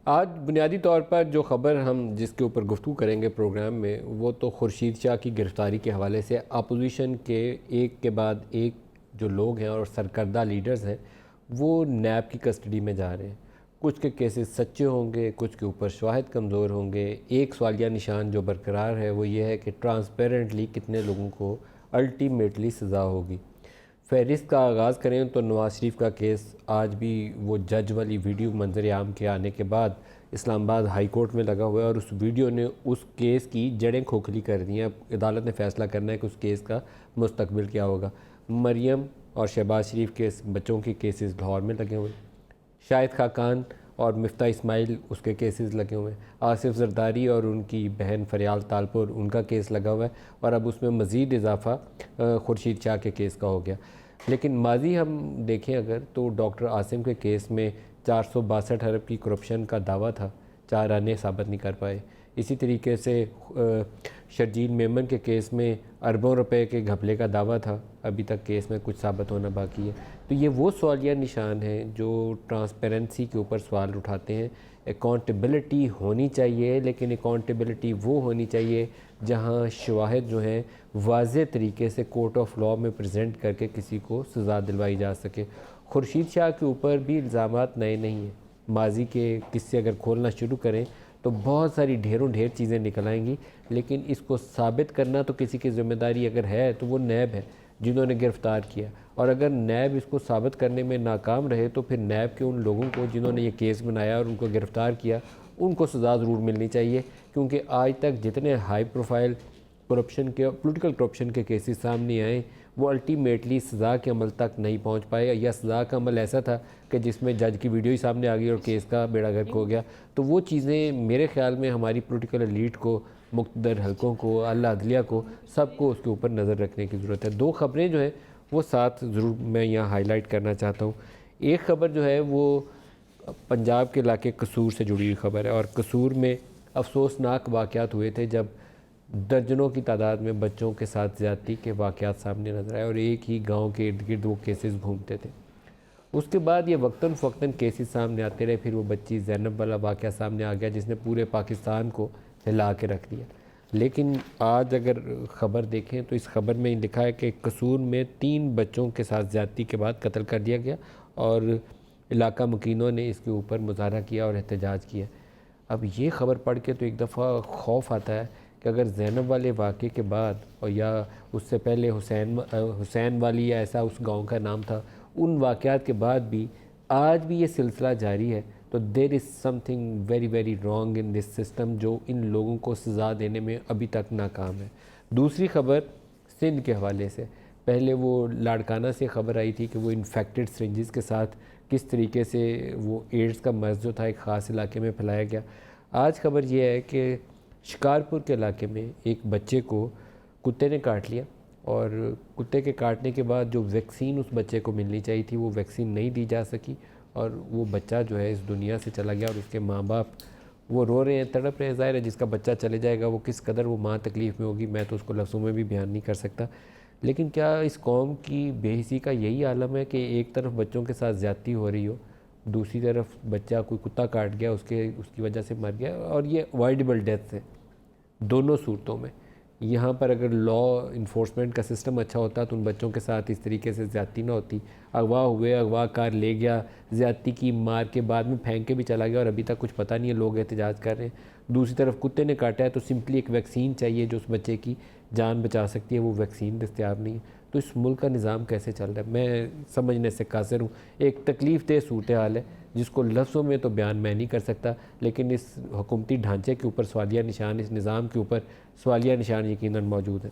आज बुनियादी तौर पर जो ख़बर हम जिसके ऊपर गुफ्तगू करेंगे प्रोग्राम में, वो तो खुर्शीद शाह की गिरफ़्तारी के हवाले से अपोजिशन के एक के बाद एक जो लोग हैं और सरकर्दा लीडर्स हैं वो नैब की कस्टडी में जा रहे हैं। कुछ के केसेस सच्चे होंगे, कुछ के ऊपर शवाहिद कमज़ोर होंगे। एक सवालिया निशान जो बरकरार है वो ये है कि ट्रांसपेरेंटली कितने लोगों को अल्टीमेटली सज़ा होगी। फ़हरिस्त का आगाज़ करें तो नवाज़ शरीफ का केस आज भी वो जज वाली वीडियो मंजर आम के आने के बाद इस्लामाबाद हाई कोर्ट में लगा हुआ है और उस वीडियो ने उस केस की जड़ें खोखली कर दी हैं। अब अदालत ने फ़ैसला करना है कि उस केस का मुस्तकबिल क्या होगा। मरियम और शहबाज शरीफ के बच्चों के केसेस लाहौर में लगे हुए, शाहिद खाकान और मिफ्ता इस्माइल उसके केसेस लगे हुए हैं, आसिफ जरदारी और उनकी बहन फरियाल तालपुर उनका केस लगा हुआ है और अब उसमें मज़ीद इजाफ़ा खुर्शीद शाह के केस का हो गया। लेकिन माजी हम देखें अगर तो डॉक्टर आसिम के केस में 462 अरब की करप्शन का दावा था, 4 आने साबित नहीं कर पाए। इसी तरीके से शर्जील मेमन के केस में अरबों रुपए के घपले का दावा था, अभी तक केस में कुछ साबित होना बाकी है। तो ये वो सवालिया निशान हैं जो ट्रांसपेरेंसी के ऊपर सवाल उठाते हैं। अकाउंटेबिलिटी होनी चाहिए, लेकिन अकाउंटेबिलिटी वो होनी चाहिए जहाँ शवाहिद जो हैं वाज़े तरीके से कोर्ट ऑफ लॉ में प्रेजेंट करके किसी को सज़ा दिलवाई जा सके। खुर्शीद शाह के ऊपर भी इल्ज़ामात नए नहीं हैं। माजी के किस्से अगर खोलना शुरू करें तो बहुत सारी ढेरों ढेर चीज़ें निकल आएंगी, लेकिन इसको साबित करना तो किसी की ज़िम्मेदारी अगर है तो वो नैब है जिन्होंने गिरफ़्तार किया। और अगर नैब इसको साबित करने में नाकाम रहे तो फिर नैब के उन लोगों को जिन्होंने ये केस बनाया और उनको गिरफ़्तार किया उनको सज़ा ज़रूर मिलनी चाहिए, क्योंकि आज तक जितने हाई प्रोफाइल करप्शन के पॉलिटिकल करप्शन के केसेस सामने आए वो अल्टीमेटली सज़ा के अमल तक नहीं पहुंच पाए, या सज़ा का अमल ऐसा था कि जिसमें जज की वीडियो ही सामने आ गई और केस का बेड़ा गर्क हो गया। तो वो चीज़ें मेरे ख़्याल में हमारी पॉलिटिकल एलीट को, मुक़्तदर हलकों को, आला अदलिया को, सबको उसके ऊपर नज़र रखने की ज़रूरत है। दो ख़बरें जो हैं वो साथ ज़रूर मैं यहाँ हाईलाइट करना चाहता हूँ। एक ख़बर जो है वो पंजाब के इलाके कसूर से जुड़ी हुई ख़बर है और कसूर में अफसोसनाक वाक़यात हुए थे जब दर्जनों की तादाद में बच्चों के साथ ज़्यादती के वाक़यात सामने नजर आए और एक ही गांव के इर्द गिर्द वो केसेस घूमते थे। उसके बाद ये वक्तन फ़वक्तन केसेस सामने आते रहे, फिर वो बच्ची ज़ैनब वाला वाक़या सामने आ गया जिसने पूरे पाकिस्तान को हिला के रख दिया। लेकिन आज अगर ख़बर देखें तो इस ख़बर में लिखा है कि कसूर में 3 बच्चों के साथ ज़्यादती के बाद कत्ल कर दिया गया और इलाका मुकीनों ने इसके ऊपर मुजाहरा किया और एहतजाज किया। अब ये ख़बर पढ़ के तो एक दफ़ा खौफ आता है कि अगर ज़ैनब वाले वाक़े के बाद और या उससे पहले हुसैन वाली या ऐसा उस गांव का नाम था, उन वाक़यात के बाद भी आज भी ये सिलसिला जारी है, तो there is something very very wrong in this system जो इन लोगों को सज़ा देने में अभी तक नाकाम है। दूसरी ख़बर सिंध के हवाले से, पहले वो लाड़काना से ख़बर आई थी कि वो इन्फेक्टेड सिरिंजेस के साथ किस तरीके से वो एड्स का मर्ज़ जो था एक ख़ास इलाके में फैलाया गया। आज ख़बर ये है कि शिकारपुर के इलाके में एक बच्चे को कुत्ते ने काट लिया और कुत्ते के काटने के बाद जो वैक्सीन उस बच्चे को मिलनी चाहिए थी वो वैक्सीन नहीं दी जा सकी और वो बच्चा जो है इस दुनिया से चला गया और उसके माँ बाप वो रो रहे हैं, तड़प रहे हैं। ज़ाहिर है जिसका बच्चा चले जाएगा वो किस कदर वो माँ तकलीफ़ में होगी, मैं तो उसको लफ्ज़ों में भी बयान नहीं कर सकता। लेकिन क्या इस कौम की बेहिसी का यही आलम है कि एक तरफ बच्चों के साथ ज़्यादती हो रही हो, दूसरी तरफ बच्चा कोई कुत्ता काट गया उसकी वजह से मर गया और ये अवॉइडेबल डेथ है दोनों सूरतों में। यहाँ पर अगर लॉ इन्फोर्समेंट का सिस्टम अच्छा होता तो उन बच्चों के साथ इस तरीके से ज़्यादती ना होती। अगवा हुए, अगवा कार ले गया, ज़्यादती की, मार के बाद में फेंक के भी चला गया और अभी तक कुछ पता नहीं है, लोग एहतजाज कर रहे हैं। दूसरी तरफ कुत्ते ने काटा है तो सिंपली एक वैक्सीन चाहिए जो उस बच्चे की जान बचा सकती है, वो वैक्सीन दस्तयाब नहीं है। तो इस मुल्क का निज़ाम कैसे चल रहा है मैं समझने से कासिर हूँ। एक तकलीफ़ दह सूरत हाल है जिसको लफ्ज़ों में तो बयान मैं नहीं कर सकता, लेकिन इस हुकूमती ढांचे के ऊपर सवालिया निशान, इस निज़ाम के ऊपर सवालिया निशान यकीनन मौजूद है।